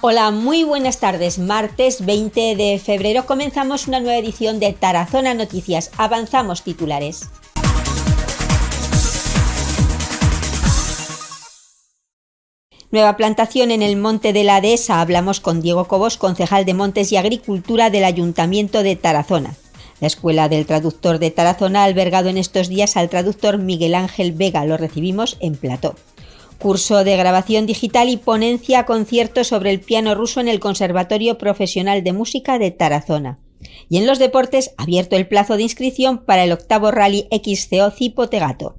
Hola, muy buenas tardes. Martes 20 de febrero comenzamos una nueva edición de Tarazona Noticias. Avanzamos titulares. Nueva plantación en el Monte de la Dehesa. Hablamos con Diego Cobos, concejal de Montes y Agricultura del Ayuntamiento de Tarazona. La Escuela del Traductor de Tarazona ha albergado en estos días al traductor Miguel Ángel Vega. Lo recibimos en plató. Curso de grabación digital y ponencia concierto sobre el piano ruso en el Conservatorio Profesional de Música de Tarazona. Y en los deportes, abierto el plazo de inscripción para el 8º Rally XCO Cipotegato.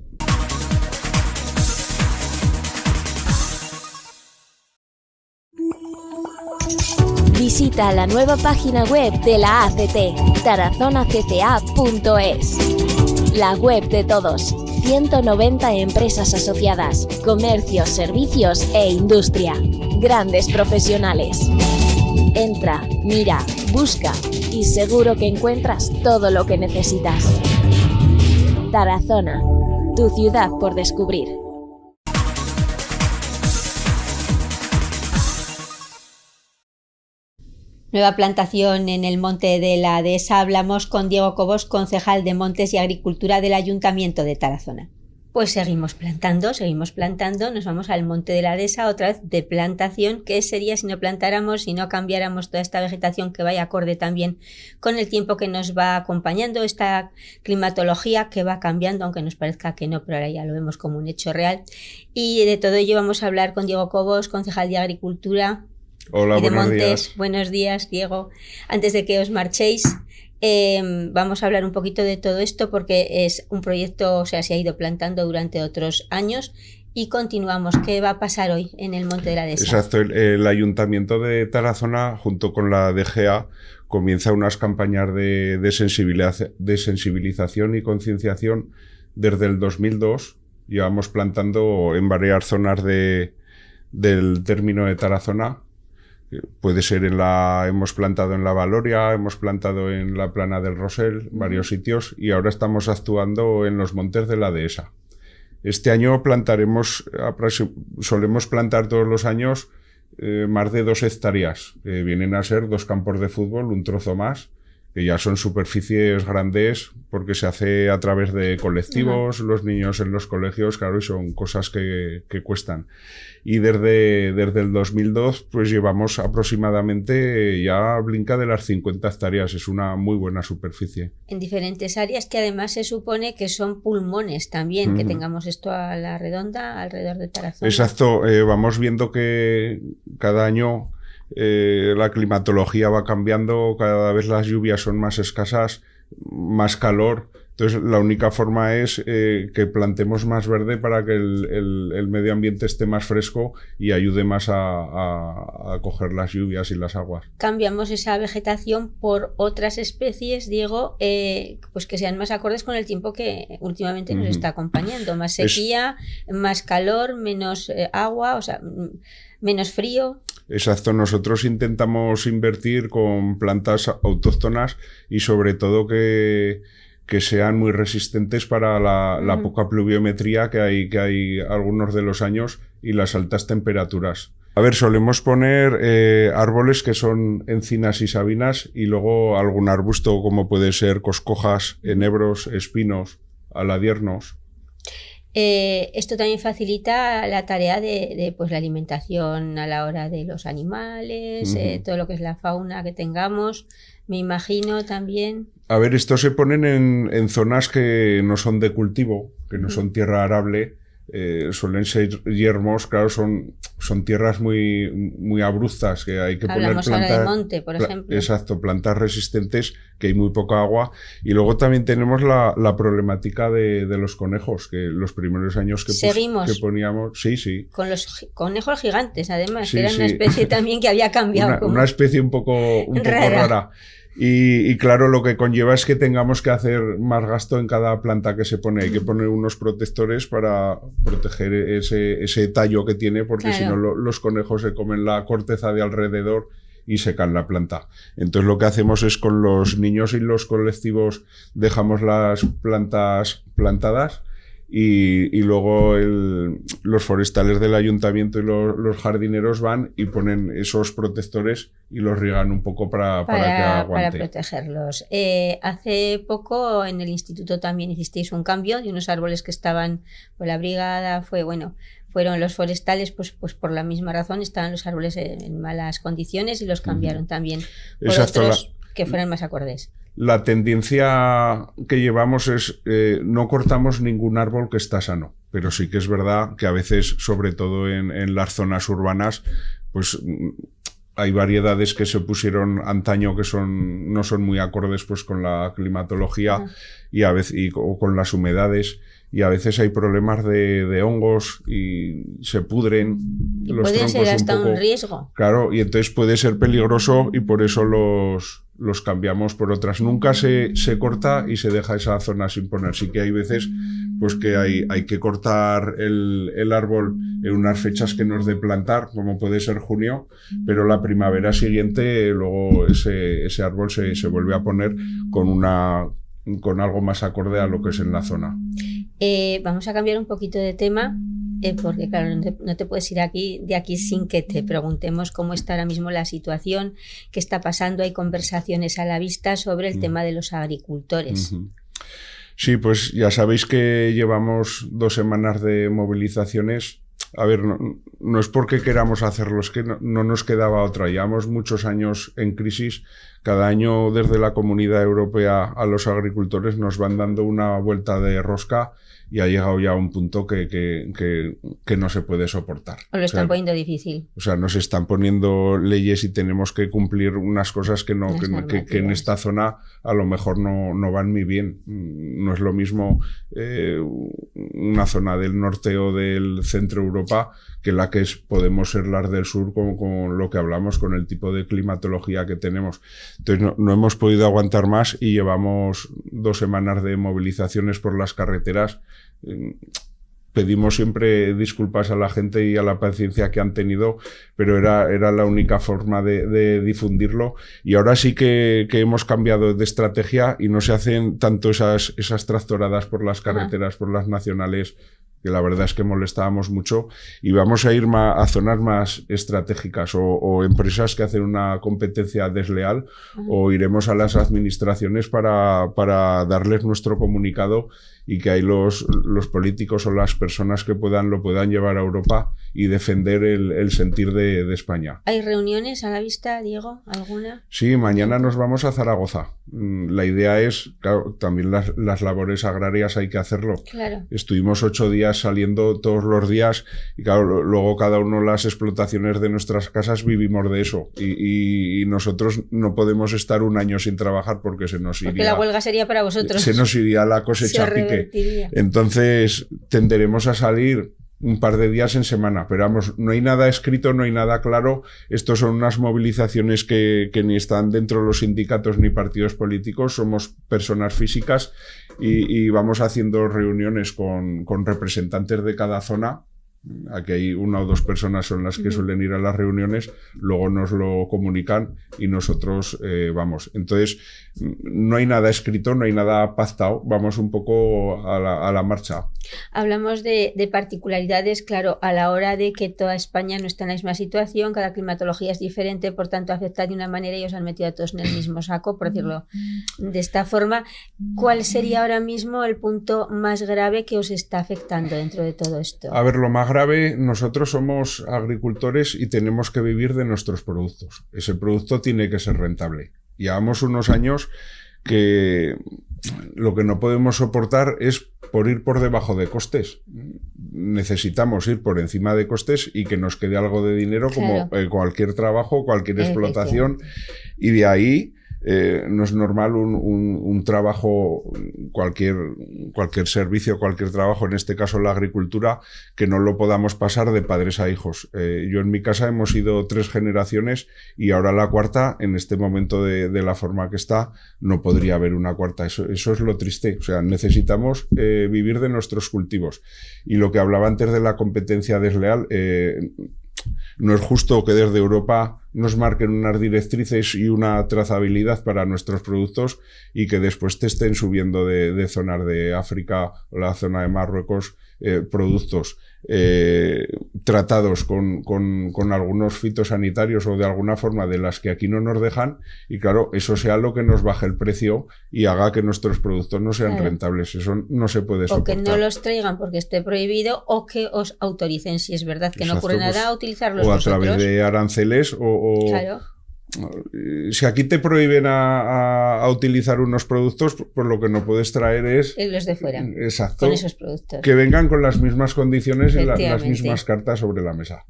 Visita la nueva página web de la ACT, tarazonacca.es. La web de todos. 190 empresas asociadas, comercios, servicios e industria. Grandes profesionales. Entra, mira, busca y seguro que encuentras todo lo que necesitas. Tarazona, tu ciudad por descubrir. Nueva plantación en el Monte de la Dehesa. Hablamos con Diego Cobos, concejal de Montes y Agricultura del Ayuntamiento de Tarazona. Pues seguimos plantando, nos vamos al Monte de la Dehesa, otra vez de plantación. ¿Qué sería si no plantáramos, si no cambiáramos toda esta vegetación que vaya acorde también con el tiempo que nos va acompañando, esta climatología que va cambiando, aunque nos parezca que no, pero ahora ya lo vemos como un hecho real? Y de todo ello vamos a hablar con Diego Cobos, concejal de Agricultura. Hola, y de buenos Montes. días. Buenos días, Diego. Antes de que os marchéis, vamos a hablar un poquito de todo esto porque es un proyecto, o sea, se ha ido plantando durante otros años y continuamos. ¿Qué va a pasar hoy en el Monte de la Dehesa? Exacto, el Ayuntamiento de Tarazona, junto con la DGA, comienza unas campañas de sensibilización y concienciación desde el 2002. Llevamos plantando en varias zonas del término de Tarazona. Puede ser hemos plantado en la Valoria, hemos plantado en la Plana del Rosell, varios sitios, y ahora estamos actuando en los montes de la Dehesa. Este año solemos plantar todos los años más de 2 hectáreas, vienen a ser 2 campos de fútbol, un trozo más, que ya son superficies grandes porque se hace a través de colectivos, los niños en los colegios, claro, y son cosas que cuestan. Y desde el 2002 pues llevamos aproximadamente ya brinca de las 50 hectáreas, es una muy buena superficie. En diferentes áreas que además se supone que son pulmones también, que tengamos esto a la redonda alrededor de Tarazona. Exacto, vamos viendo que cada año la climatología va cambiando, cada vez las lluvias son más escasas, más calor. Entonces la única forma es que plantemos más verde para que el medio ambiente esté más fresco y ayude más a coger las lluvias y las aguas. Cambiamos esa vegetación por otras especies, Diego, pues que sean más acordes con el tiempo que últimamente nos está acompañando. Más sequía, más calor, menos agua, o sea, menos frío. Exacto, nosotros intentamos invertir con plantas autóctonas y sobre todo que sean muy resistentes para la poca pluviometría que hay algunos de los años y las altas temperaturas. A ver, solemos poner árboles que son encinas y sabinas y luego algún arbusto como puede ser coscojas, enebros, espinos, aladiernos. Esto también facilita la tarea de pues la alimentación a la hora de los animales, todo lo que es la fauna que tengamos, me imagino también. A ver, estos se ponen en zonas que no son de cultivo, que no son tierra arable, suelen ser yermos, claro, son tierras muy abruptas, que hay que Hablamos poner plantas. Ahora de monte, por ejemplo. Exacto, plantas resistentes, que hay muy poca agua. Y luego también tenemos la problemática de los conejos, que los primeros años que poníamos. Sí. Con los conejos gigantes, además, Sí, que era una especie también que había cambiado. Una especie un poco rara. Y claro, lo que conlleva es que tengamos que hacer más gasto en cada planta que se pone. Hay que poner unos protectores para proteger ese tallo que tiene, porque si no los conejos se comen la corteza de alrededor y secan la planta. Entonces lo que hacemos es con los niños y los colectivos dejamos las plantas plantadas y luego los forestales del ayuntamiento y los jardineros van y ponen esos protectores y los riegan un poco para que aguante. Para protegerlos. Hace poco en el instituto también hicisteis un cambio de unos árboles que estaban por la brigada, fueron los forestales, pues por la misma razón, estaban los árboles en malas condiciones y los cambiaron también por otros que fueran más acordes. La tendencia que llevamos es no cortamos ningún árbol que está sano, pero sí que es verdad que a veces, sobre todo en las zonas urbanas, pues hay variedades que se pusieron antaño que no son muy acordes pues con la climatología y a veces o con las humedades. Y a veces hay problemas de hongos y se pudren los puede troncos ser hasta un poco. Un riesgo. Claro, y entonces puede ser peligroso y por eso los cambiamos por otras. Nunca se corta y se deja esa zona sin poner. Sí que hay veces pues que hay que cortar el árbol en unas fechas que nos de plantar, como puede ser junio, pero la primavera siguiente luego ese árbol se vuelve a poner con algo más acorde a lo que es en la zona. Vamos a cambiar un poquito de tema, porque claro, no te puedes ir de aquí sin que te preguntemos cómo está ahora mismo la situación, qué está pasando. Hay conversaciones a la vista sobre el tema de los agricultores. Sí, pues ya sabéis que llevamos 2 semanas de movilizaciones. A ver, no es porque queramos hacerlo, es que no nos quedaba otra. Llevamos muchos años en crisis. Cada año desde la Comunidad Europea a los agricultores nos van dando una vuelta de rosca y ha llegado ya a un punto que no se puede soportar. Os lo están poniendo difícil. O sea, nos están poniendo leyes y tenemos que cumplir unas cosas que en esta zona a lo mejor no van muy bien. No es lo mismo una zona del norte o del centro Europa que la que podemos ser las del sur con lo que hablamos, con el tipo de climatología que tenemos. Entonces no hemos podido aguantar más y llevamos 2 semanas de movilizaciones por las carreteras. Pedimos siempre disculpas a la gente y a la paciencia que han tenido, pero era la única forma de difundirlo. Y ahora sí que hemos cambiado de estrategia y no se hacen tanto esas tractoradas por las carreteras, por las nacionales, que la verdad es que molestábamos mucho, y vamos a ir a zonas más estratégicas o empresas que hacen una competencia desleal, o iremos a las administraciones para darles nuestro comunicado y que ahí los políticos o las personas que lo puedan llevar a Europa y defender el sentir de España. ¿Hay reuniones a la vista, Diego? ¿Alguna? Sí, mañana nos vamos a Zaragoza. La idea es, claro, también las labores agrarias hay que hacerlo. Claro. Estuvimos 8 días saliendo todos los días y claro, luego cada uno las explotaciones de nuestras casas vivimos de eso y nosotros no podemos estar 1 año sin trabajar porque se nos iría... Porque la huelga sería para vosotros. Se nos iría la cosecha a pique. Entonces tenderemos a salir un par de días en semana, pero vamos, no hay nada escrito, no hay nada claro. Estos son unas movilizaciones que ni están dentro de los sindicatos ni partidos políticos, somos personas físicas y vamos haciendo reuniones con representantes de cada zona. Aquí hay 1 o 2 personas son las que suelen ir a las reuniones, luego nos lo comunican y nosotros vamos. Entonces, no hay nada escrito, no hay nada pactado, vamos un poco a la marcha. Hablamos de particularidades, claro, a la hora de que toda España no está en la misma situación, cada climatología es diferente, por tanto afecta de una manera y os han metido a todos en el mismo saco, por decirlo de esta forma. ¿Cuál sería ahora mismo el punto más grave que os está afectando dentro de todo esto? A ver, lo más grave, nosotros somos agricultores y tenemos que vivir de nuestros productos. Ese producto tiene que ser rentable. Llevamos unos años que lo que no podemos soportar es ir por debajo de costes. Necesitamos ir por encima de costes y que nos quede algo de dinero, como cualquier trabajo, cualquier explotación, y de ahí no es normal un trabajo, cualquier servicio, cualquier trabajo, en este caso la agricultura, que no lo podamos pasar de padres a hijos. Yo en mi casa hemos ido 3 generaciones y ahora la 4ª, en este momento de la forma que está, no podría haber una 4ª. Eso es lo triste. O sea, necesitamos vivir de nuestros cultivos. Y lo que hablaba antes de la competencia desleal, no es justo que desde Europa nos marquen unas directrices y una trazabilidad para nuestros productos y que después te estén subiendo de zonas de África o la zona de Marruecos productos tratados con algunos fitosanitarios o de alguna forma de las que aquí no nos dejan, y claro, eso sea lo que nos baje el precio y haga que nuestros productos no sean rentables. Eso no se puede soportar. O que no los traigan porque esté prohibido, o que os autoricen, si es verdad que Exacto, no ocurre nada, a utilizarlos o a vosotros. través de aranceles Claro. Si aquí te prohíben a utilizar unos productos, pues lo que no puedes traer es los de fuera. Exacto, con esos productos. Que vengan con las mismas condiciones y las mismas cartas sobre la mesa.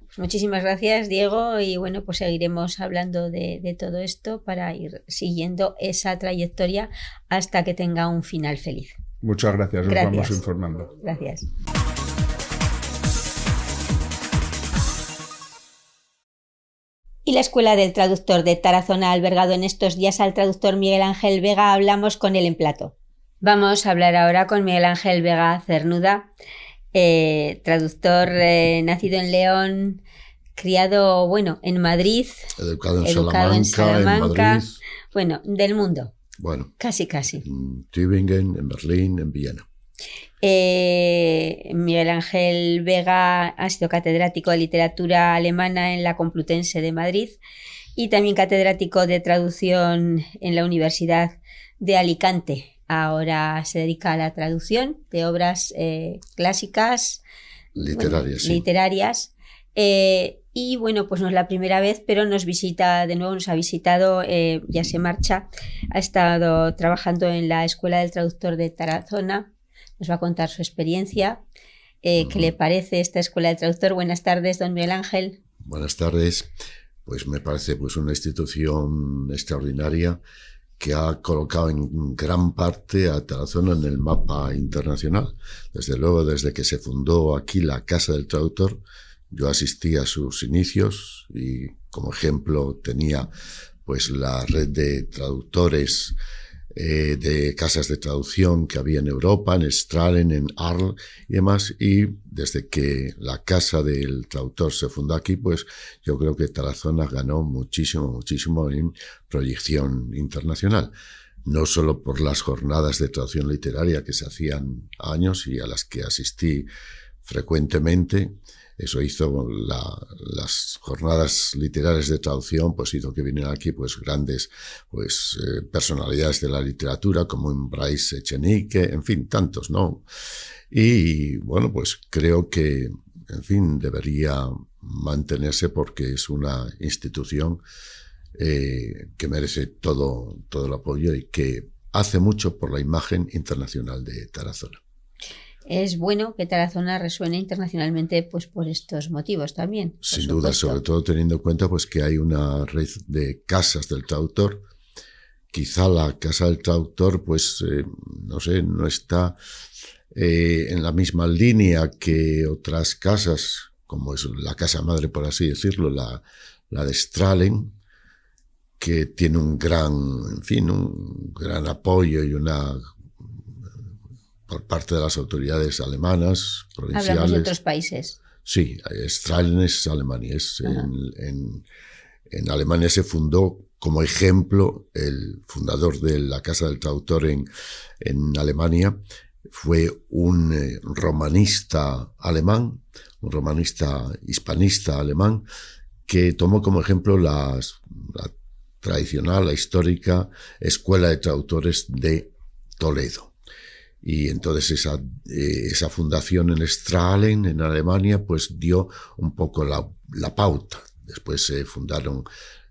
Pues muchísimas gracias, Diego, y bueno, pues seguiremos hablando de todo esto para ir siguiendo esa trayectoria hasta que tenga un final feliz. Muchas gracias, os vamos informando. Gracias. Y la Escuela del Traductor de Tarazona ha albergado en estos días al traductor Miguel Ángel Vega. Hablamos con él en plato. Vamos a hablar ahora con Miguel Ángel Vega Cernuda, traductor nacido en León, criado, bueno, en Madrid, educado en Salamanca, en Madrid. Bueno, del mundo. Bueno, casi. En Tübingen, en Berlín, en Viena. Miguel Ángel Vega ha sido catedrático de literatura alemana en la Complutense de Madrid y también catedrático de traducción en la Universidad de Alicante. Ahora se dedica a la traducción de obras clásicas, literarias. Y bueno, pues no es la primera vez, pero nos visita de nuevo, nos ha visitado, ya se marcha, ha estado trabajando en la Escuela del Traductor de Tarazona. Nos va a contar su experiencia, qué le parece esta Escuela de Traductor. Buenas tardes, don Miguel Ángel. Buenas tardes. Pues me parece una institución extraordinaria que ha colocado en gran parte a Tarazona en el mapa internacional. Desde luego, desde que se fundó aquí la Casa del Traductor, yo asistí a sus inicios y como ejemplo tenía pues la red de traductores de casas de traducción que había en Europa, en Strahlen, en Arles y demás, y desde que la Casa del Traductor se fundó aquí, pues yo creo que Tarazona ganó muchísimo en proyección internacional, no solo por las jornadas de traducción literaria que se hacían años y a las que asistí frecuentemente. Eso hizo las jornadas literarias de traducción, pues hizo que vinieran aquí pues grandes personalidades de la literatura como Bryce Echenique, en fin, tantos, ¿no? Y bueno, pues creo que, en fin, debería mantenerse porque es una institución que merece todo el apoyo y que hace mucho por la imagen internacional de Tarazona. Es bueno que Tarazona resuene internacionalmente pues por estos motivos también. Sin duda, sobre todo teniendo en cuenta pues que hay una red de casas del traductor. Quizá la Casa del Traductor pues no está en la misma línea que otras casas, como es la casa madre, por así decirlo, la de Strahlen, que tiene un gran apoyo y por parte de las autoridades alemanas, provinciales. Hablamos de otros países. Sí, Strahlen es Alemania. En Alemania se fundó, como ejemplo, el fundador de la Casa del Traductor en Alemania fue un romanista alemán, un romanista hispanista alemán, que tomó como ejemplo la tradicional, la histórica Escuela de Traductores de Toledo. Y entonces esa fundación en Strahlen, en Alemania, pues dio un poco la pauta. Después se fundaron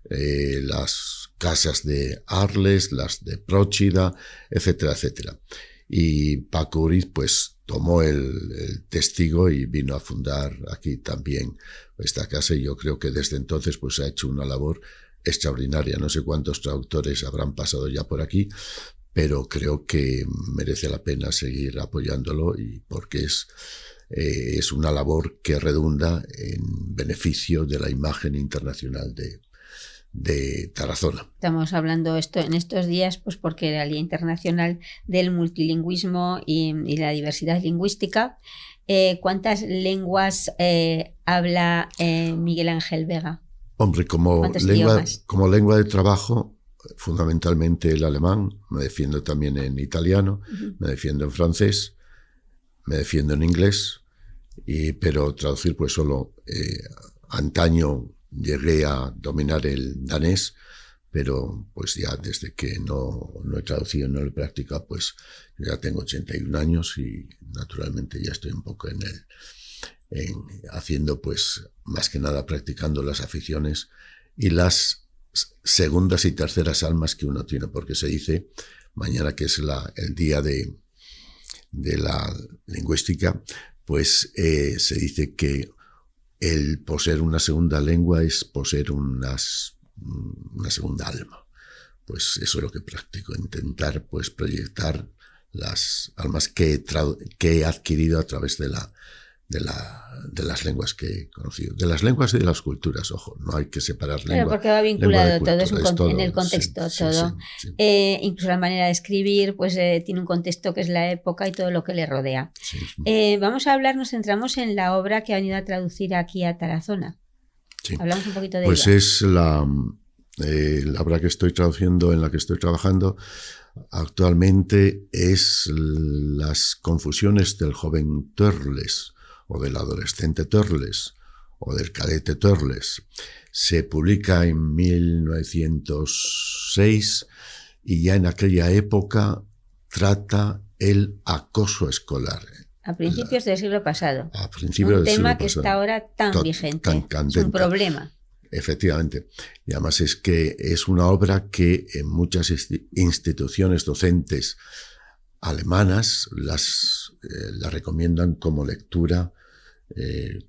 las casas de Arles, las de Próchida, etcétera, etcétera. Y Paco Uriz pues tomó el testigo y vino a fundar aquí también esta casa, y yo creo que desde entonces pues ha hecho una labor extraordinaria. No sé cuántos traductores habrán pasado ya por aquí, pero creo que merece la pena seguir apoyándolo, y porque es una labor que redunda en beneficio de la imagen internacional de Tarazona. Estamos hablando en estos días pues porque era el Día Internacional del Multilingüismo y la Diversidad Lingüística. ¿Cuántas lenguas habla Miguel Ángel Vega? Hombre, como lengua de trabajo, fundamentalmente el alemán, me defiendo también en italiano, me defiendo en francés, me defiendo en inglés, pero traducir pues solo antaño llegué a dominar el danés, pero pues ya desde que no he traducido, no lo he practicado, pues ya tengo 81 años y naturalmente ya estoy un poco haciendo pues más que nada practicando las aficiones y las segundas y terceras almas que uno tiene, porque se dice, mañana que es el día de la lingüística, pues se dice que el poseer una segunda lengua es poseer una segunda alma. Pues eso es lo que practico, intentar pues proyectar las almas que he adquirido a través de las lenguas que he conocido. De las lenguas y de las culturas, ojo, no hay que separar lengua. Pero porque va vinculado todo, es todo, en el contexto sí, todo. Sí. Incluso la manera de escribir, pues tiene un contexto que es la época y todo lo que le rodea. Sí. Vamos a hablar, nos centramos en la obra que ha venido a traducir aquí a Tarazona. Sí. Hablamos un poquito de ella. Pues es la obra que estoy traduciendo, en la que estoy trabajando actualmente, es Las confusiones del joven Törles, o del adolescente Törles, o del cadete Törles. Se publica en 1906 y ya en aquella época trata el acoso escolar. A principios del siglo pasado. A principios un del tema siglo que pasado. está ahora tan vigente. Tan candente. Es un problema. Efectivamente. Y además es que es una obra que en muchas instituciones docentes alemanas la recomiendan como lectura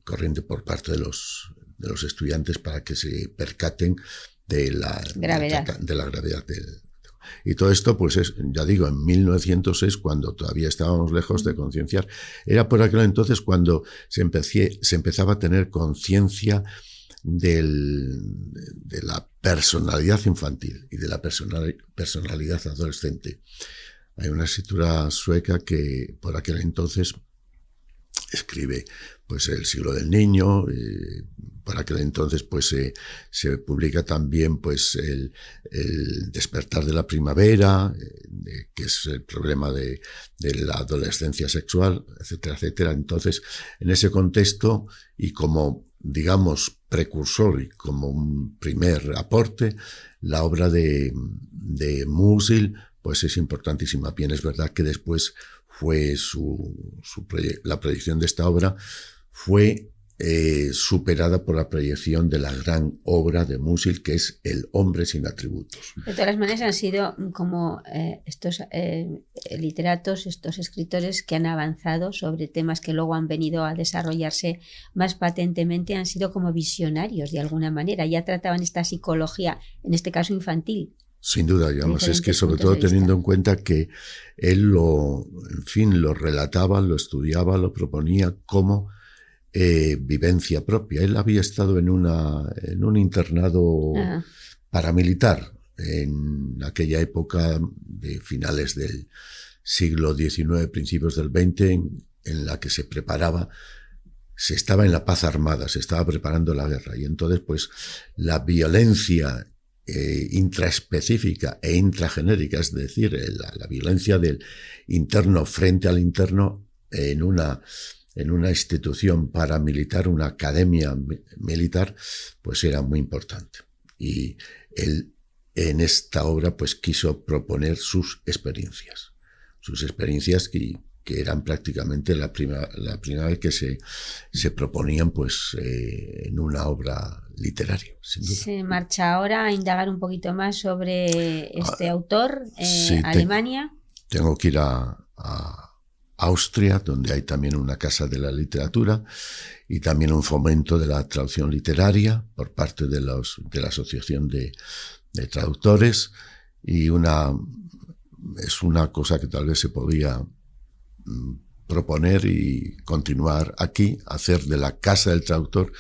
corriente por parte de los estudiantes para que se percaten de la gravedad y todo esto pues es, ya digo, en 1906, cuando todavía estábamos lejos de concienciar. Era por aquel entonces cuando se empezaba a tener conciencia de la personalidad infantil y de la personalidad adolescente. Hay una escritura sueca que por aquel entonces escribe pues El siglo del niño, por aquel entonces pues se publica también pues el despertar de la primavera, que es el problema de la adolescencia sexual, etcétera, etcétera. Entonces, en ese contexto y como, digamos, precursor y como un primer aporte, la obra de Musil pues es importantísima. Bien, es verdad que después fue la proyección de esta obra fue superada por la proyección de la gran obra de Musil, que es El hombre sin atributos. De todas maneras han sido como estos literatos, estos escritores que han avanzado sobre temas que luego han venido a desarrollarse más patentemente, han sido como visionarios de alguna manera, ya trataban esta psicología, en este caso infantil. Sin duda, digamos, es que sobre todo teniendo en cuenta que él lo relataba, lo estudiaba, lo proponía como vivencia propia. Él había estado en un internado paramilitar en aquella época de finales del siglo XIX, principios del XX, en la que se estaba en la paz armada, se estaba preparando la guerra, y entonces pues la violencia intraespecífica e intragenérica, es decir, la violencia del interno frente al interno en una institución paramilitar, una academia militar, pues era muy importante. Y él en esta obra pues quiso proponer sus experiencias que eran prácticamente la primera vez que se proponían pues en una obra literaria, sin duda. Se marcha ahora a indagar un poquito más sobre este autor, sí, Alemania. Tengo que ir a Austria, donde hay también una casa de la literatura y también un fomento de la traducción literaria por parte de la Asociación de Traductores, y es una cosa que tal vez se podía proponer y continuar aquí, hacer de la Casa del Traductor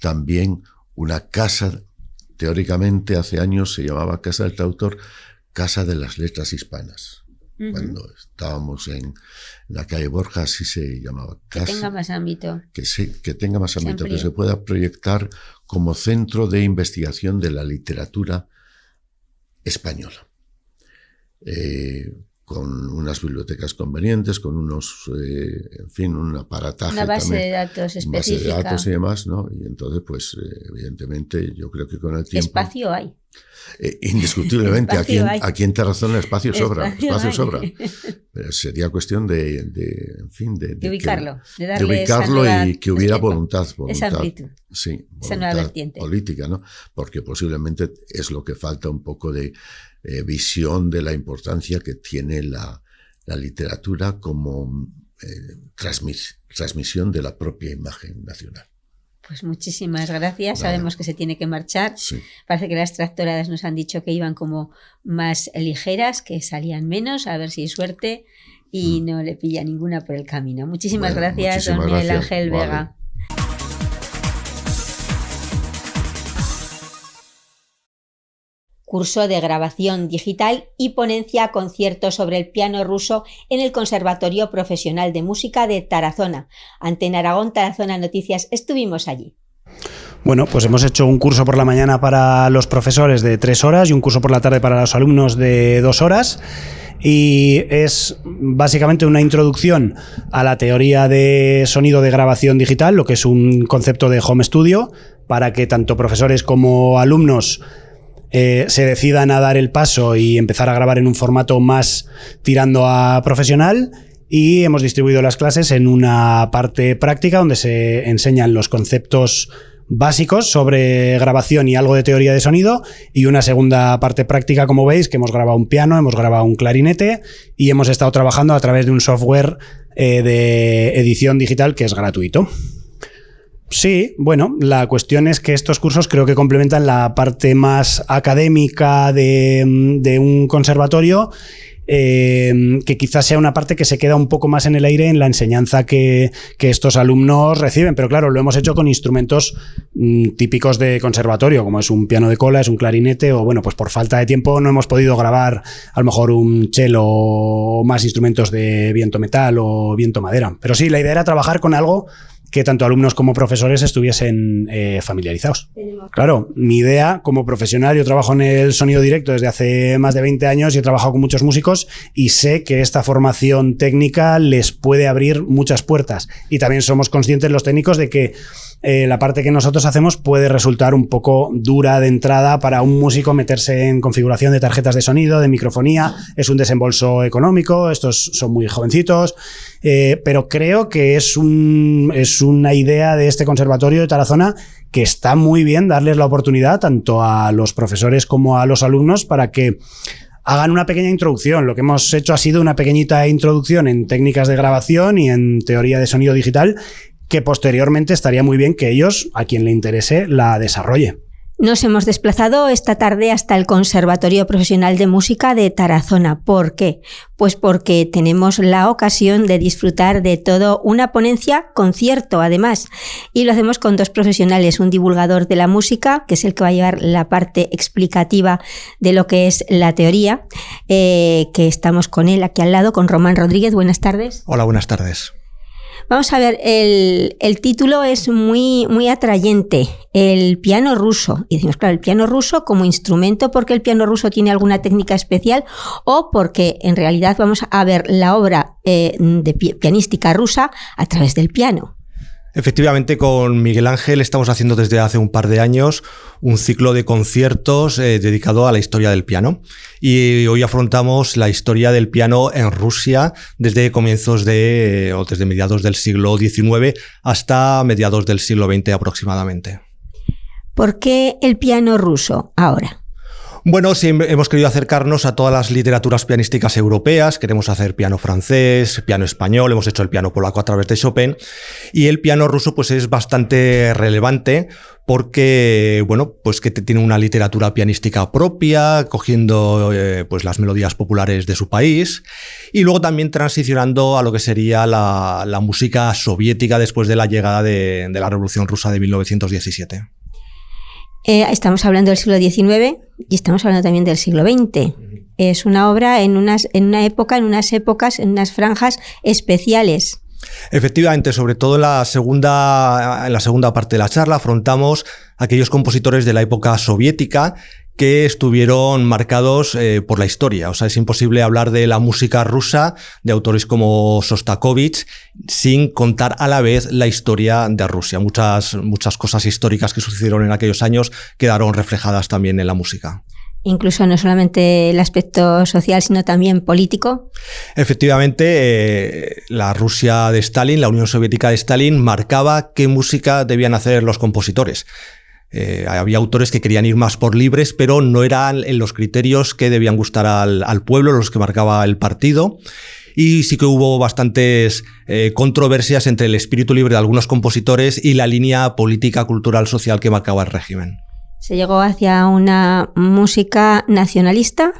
también una casa. Teóricamente hace años se llamaba Casa del Traductor, Casa de las Letras Hispanas, Cuando estábamos en la calle Borja, así se llamaba. Casa, que tenga más ámbito. Que tenga más ámbito, que se pueda proyectar como centro de investigación de la literatura española. Con unas bibliotecas convenientes, con unos, en fin, un aparataje. Una base también, de datos específica. Base de datos y demás, ¿no? Y entonces, pues, evidentemente, yo creo que con el tiempo... Espacio hay. Indiscutiblemente, aquí en Tarazona espacio sobra. Pero sería cuestión de ubicarlo, de ubicarlo y que hubiera voluntad esa amplitud, sí, esa nueva vertiente política, ¿no? Porque posiblemente es lo que falta, un poco de visión de la importancia que tiene la literatura como transmisión de la propia imagen nacional. Pues muchísimas gracias. Sabemos que se tiene que marchar. Sí. Parece que las tractoradas nos han dicho que iban como más ligeras, que salían menos, a ver si hay suerte y no le pilla ninguna por el camino. Muchísimas gracias, don Miguel Ángel Vega. Curso de grabación digital y ponencia concierto sobre el piano ruso en el Conservatorio Profesional de Música de Tarazona. Antena Aragón, Tarazona Noticias, estuvimos allí. Bueno, pues hemos hecho un curso por la mañana para los profesores de 3 horas y un curso por la tarde para los alumnos de 2 horas. Y es básicamente una introducción a la teoría de sonido de grabación digital, lo que es un concepto de home studio, para que tanto profesores como alumnos se decidan a dar el paso y empezar a grabar en un formato más tirando a profesional. Y hemos distribuido las clases en una parte práctica donde se enseñan los conceptos básicos sobre grabación y algo de teoría de sonido, y una segunda parte práctica, como veis, que hemos grabado un piano, hemos grabado un clarinete y hemos estado trabajando a través de un software de edición digital que es gratuito. Sí, bueno, la cuestión es que estos cursos creo que complementan la parte más académica de un conservatorio, que quizás sea una parte que se queda un poco más en el aire en la enseñanza que estos alumnos reciben, pero claro, lo hemos hecho con instrumentos típicos de conservatorio, como es un piano de cola, es un clarinete, o bueno, pues por falta de tiempo no hemos podido grabar a lo mejor un cello o más instrumentos de viento metal o viento madera, pero sí, la idea era trabajar con algo que tanto alumnos como profesores estuviesen familiarizados. Claro, mi idea como profesional, yo trabajo en el sonido directo desde hace más de 20 años y he trabajado con muchos músicos y sé que esta formación técnica les puede abrir muchas puertas. Y también somos conscientes los técnicos de que la parte que nosotros hacemos puede resultar un poco dura de entrada para un músico meterse en configuración de tarjetas de sonido, de microfonía. Es un desembolso económico, estos son muy jovencitos, pero creo que es una idea de este conservatorio de Tarazona que está muy bien darles la oportunidad tanto a los profesores como a los alumnos para que hagan una pequeña introducción. Lo que hemos hecho ha sido una pequeñita introducción en técnicas de grabación y en teoría de sonido digital, que posteriormente estaría muy bien que ellos, a quien le interese, la desarrolle. Nos hemos desplazado esta tarde hasta el Conservatorio Profesional de Música de Tarazona. ¿Por qué? Pues porque tenemos la ocasión de disfrutar de todo una ponencia, concierto además, y lo hacemos con 2 profesionales, un divulgador de la música, que es el que va a llevar la parte explicativa de lo que es la teoría, que estamos con él aquí al lado, con Román Rodríguez. Buenas tardes. Hola, buenas tardes. Vamos a ver, el título es muy, muy atrayente, el piano ruso. Y decimos, claro, el piano ruso como instrumento, ¿porque el piano ruso tiene alguna técnica especial o porque en realidad vamos a ver la obra pianística rusa a través del piano? Efectivamente, con Miguel Ángel estamos haciendo desde hace un par de años un ciclo de conciertos dedicado a la historia del piano. Y hoy afrontamos la historia del piano en Rusia desde desde mediados del siglo XIX hasta mediados del siglo XX aproximadamente. ¿Por qué el piano ruso ahora? Bueno, sí, hemos querido acercarnos a todas las literaturas pianísticas europeas. Queremos hacer piano francés, piano español, hemos hecho el piano polaco a través de Chopin, y el piano ruso pues es bastante relevante porque, bueno, pues que tiene una literatura pianística propia, cogiendo pues las melodías populares de su país, y luego también transicionando a lo que sería la música soviética después de la llegada de la Revolución Rusa de 1917. Estamos hablando del siglo XIX y estamos hablando también del siglo XX. es una obra en una época, en unas épocas, en unas franjas especiales. Efectivamente, sobre todo en la segunda parte de la charla afrontamos aquellos compositores de la época soviética que estuvieron marcados por la historia. O sea, es imposible hablar de la música rusa, de autores como Sostakovich, sin contar a la vez la historia de Rusia. Muchas cosas históricas que sucedieron en aquellos años quedaron reflejadas también en la música. Incluso no solamente el aspecto social, sino también político. Efectivamente, la Rusia de Stalin, la Unión Soviética de Stalin, marcaba qué música debían hacer los compositores. Había autores que querían ir más por libres, pero no eran en los criterios que debían gustar al pueblo, los que marcaba el partido. Y sí que hubo bastantes controversias entre el espíritu libre de algunos compositores y la línea política, cultural, social que marcaba el régimen. ¿Se llegó hacia una música nacionalista?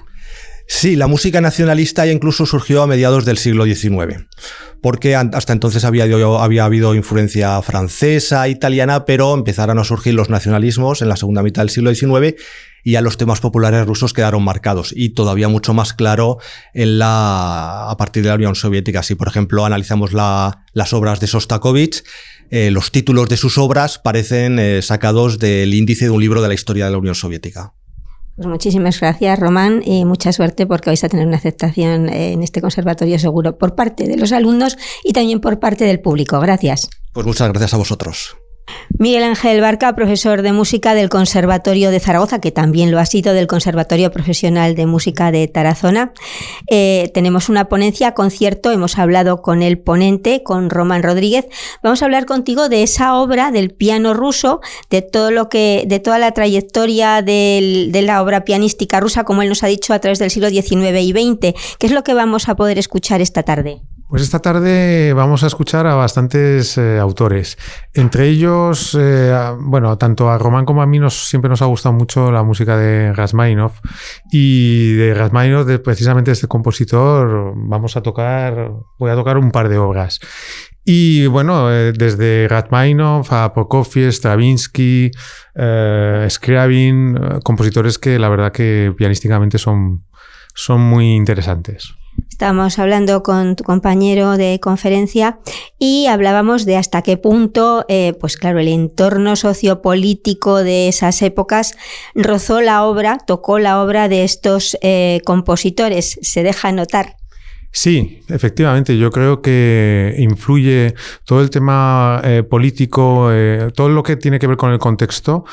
Sí, la música nacionalista ya incluso surgió a mediados del siglo XIX, porque hasta entonces había habido influencia francesa, italiana, pero empezaron a surgir los nacionalismos en la segunda mitad del siglo XIX y ya los temas populares rusos quedaron marcados y todavía mucho más claro a partir de la Unión Soviética. Si, por ejemplo, analizamos las obras de Sostakovich, los títulos de sus obras parecen sacados del índice de un libro de la historia de la Unión Soviética. Pues muchísimas gracias, Román, y mucha suerte porque vais a tener una aceptación en este conservatorio seguro por parte de los alumnos y también por parte del público. Gracias. Pues muchas gracias a vosotros. Miguel Ángel Barca, profesor de música del Conservatorio de Zaragoza, que también lo ha sido del Conservatorio Profesional de Música de Tarazona. Tenemos una ponencia, concierto, hemos hablado con el ponente, con Román Rodríguez. Vamos a hablar contigo de esa obra del piano ruso, de toda la trayectoria de la obra pianística rusa, como él nos ha dicho, a través del siglo XIX y XX. ¿Qué es lo que vamos a poder escuchar esta tarde? Pues esta tarde vamos a escuchar a bastantes autores. Entre ellos, tanto a Román como a mí siempre nos ha gustado mucho la música de Rachmaninoff. Y de Rachmaninoff, precisamente este compositor, voy a tocar un par de obras. Y bueno, desde Rachmaninoff a Prokofiev, Stravinsky, Scriabin, compositores que la verdad que pianísticamente son muy interesantes. Estábamos hablando con tu compañero de conferencia y hablábamos de hasta qué punto, pues claro, el entorno sociopolítico de esas épocas tocó la obra de estos compositores. Se deja notar. Sí, efectivamente, yo creo que influye todo el tema político, todo lo que tiene que ver con el contexto,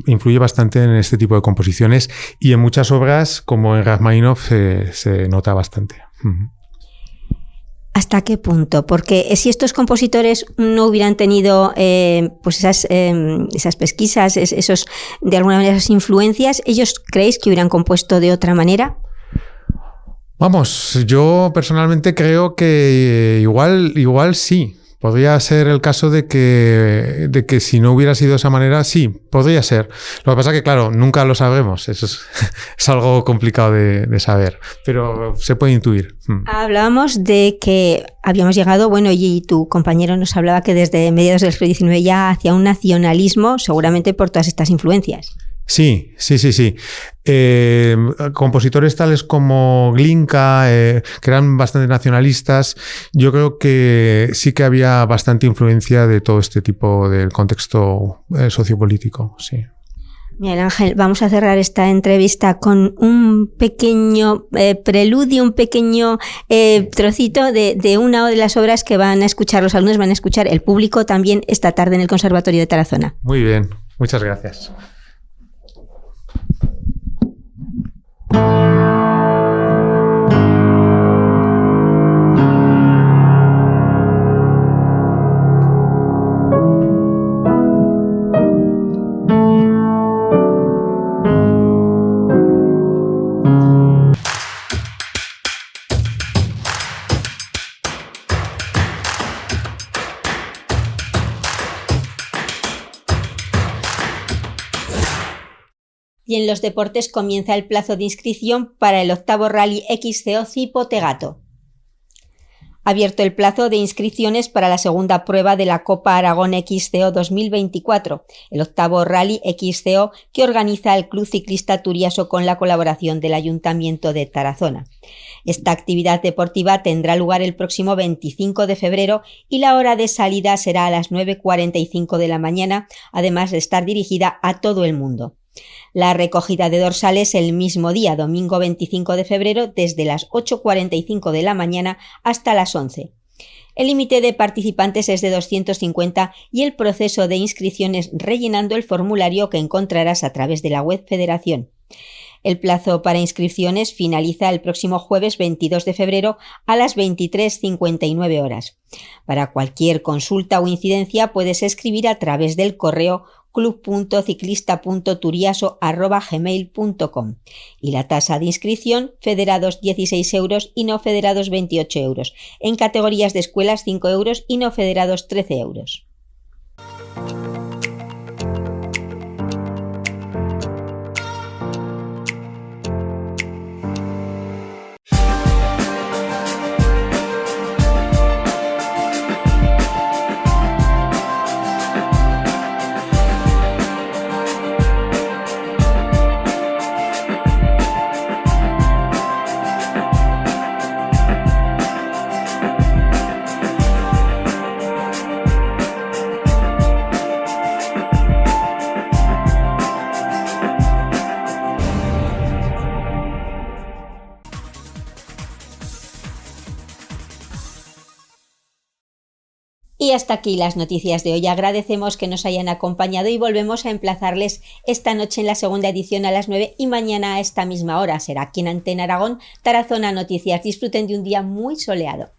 influye bastante en este tipo de composiciones y en muchas obras, como en Rachmaninoff, se nota bastante. ¿Hasta qué punto? Porque si estos compositores no hubieran tenido pues esas pesquisas, de alguna manera esas influencias, ¿ellos creéis que hubieran compuesto de otra manera? Vamos, yo personalmente creo que igual sí. Podría ser el caso de que si no hubiera sido de esa manera, sí, podría ser. Lo que pasa es que, claro, nunca lo sabremos. Eso es algo complicado de saber, pero se puede intuir. Hablábamos de que habíamos llegado, y tu compañero nos hablaba que desde mediados del siglo XIX ya hacia un nacionalismo, seguramente por todas estas influencias. Sí. Compositores tales como Glinka, que eran bastante nacionalistas, yo creo que sí que había bastante influencia de todo este tipo del contexto sociopolítico, sí. Miguel Ángel, vamos a cerrar esta entrevista con un pequeño preludio, un pequeño trocito de una de las obras que van a escuchar los alumnos, van a escuchar el público también esta tarde en el Conservatorio de Tarazona. Muy bien, muchas gracias. Y en los deportes comienza el plazo de inscripción para el 8º Rally XCO Cipo Tegato. abierto el plazo de inscripciones para la segunda prueba de la Copa Aragón XCO 2024, el octavo Rally XCO que organiza el Club Ciclista Turiaso con la colaboración del Ayuntamiento de Tarazona. Esta actividad deportiva tendrá lugar el próximo 25 de febrero y la hora de salida será a las 9:45 de la mañana, además de estar dirigida a todo el mundo. La recogida de dorsales el mismo día, domingo 25 de febrero, desde las 8:45 de la mañana hasta las 11. El límite de participantes es de 250 y el proceso de inscripciones rellenando el formulario que encontrarás a través de la web Federación. El plazo para inscripciones finaliza el próximo jueves 22 de febrero a las 23:59 horas. Para cualquier consulta o incidencia puedes escribir a través del correo club.ciclista.turiaso@gmail.com y la tasa de inscripción: federados 16 euros y no federados 28 euros, en categorías de escuelas 5 euros y no federados 13 euros. Y hasta aquí las noticias de hoy. Agradecemos que nos hayan acompañado y volvemos a emplazarles esta noche en la segunda edición a las 9 y mañana a esta misma hora. Será aquí en Antena Aragón, Tarazona Noticias. Disfruten de un día muy soleado.